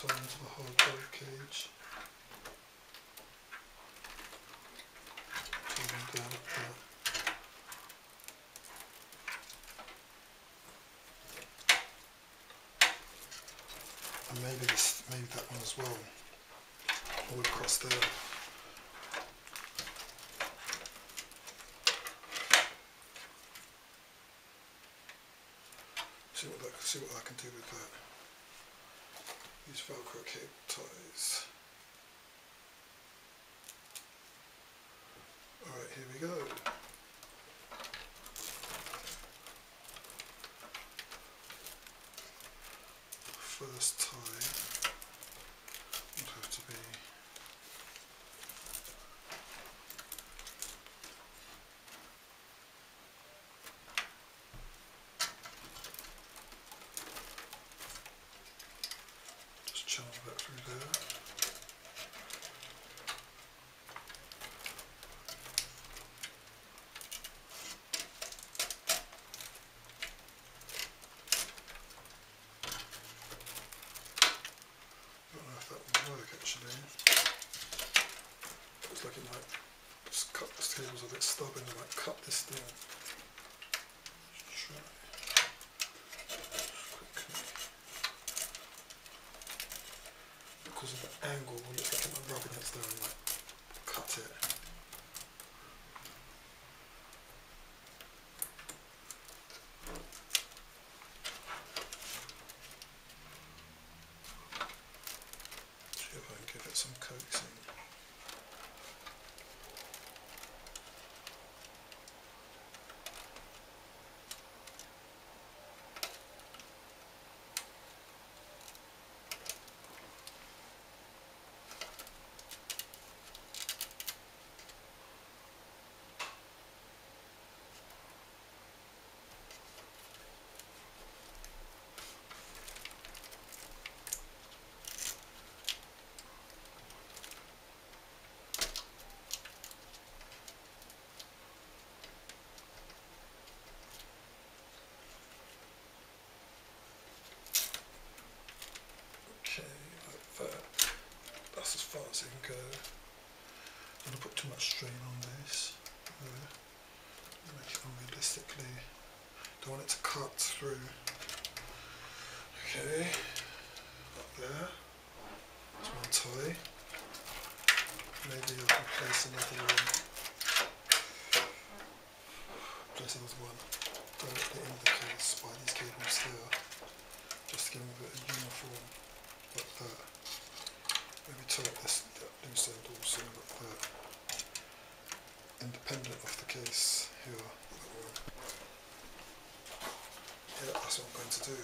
tie into the hard drive cage. Tie them down like that. And maybe that one as well. All across there. See what I can do with that. These Velcro cable ties. Alright, here we go. First tie would have to be just channel that through there. Actually, looks like it might just cut this cable's a bit stubborn. It might cut this thing. Let's try quickly. Because of the angle, it looks like it might rub against there and like cut it. Give it some coaxing. That's as far as it can go. I'm going to put too much strain on this. Make it unrealistically. Don't want it to cut through. Okay, up there. That's one tie. Maybe I can place another one. Place another one directly in the case by these cables here. Just to give them a bit of uniform like that. Maybe tie up that loose end also like that. Independent of the case here. Yeah, that's what I'm going to do.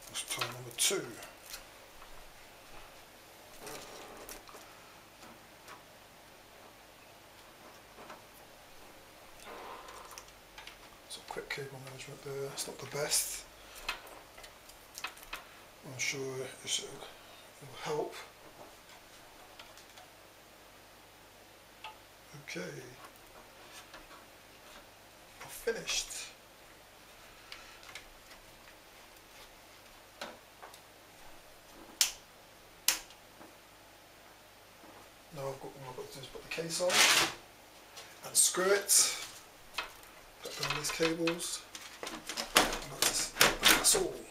That's tie number 2. Some quick cable management there. It's not the best. I'm sure it will help. Okay. I'm finished. Now I've got to do is put the case on and unscrew it, put down these cables, and that's all.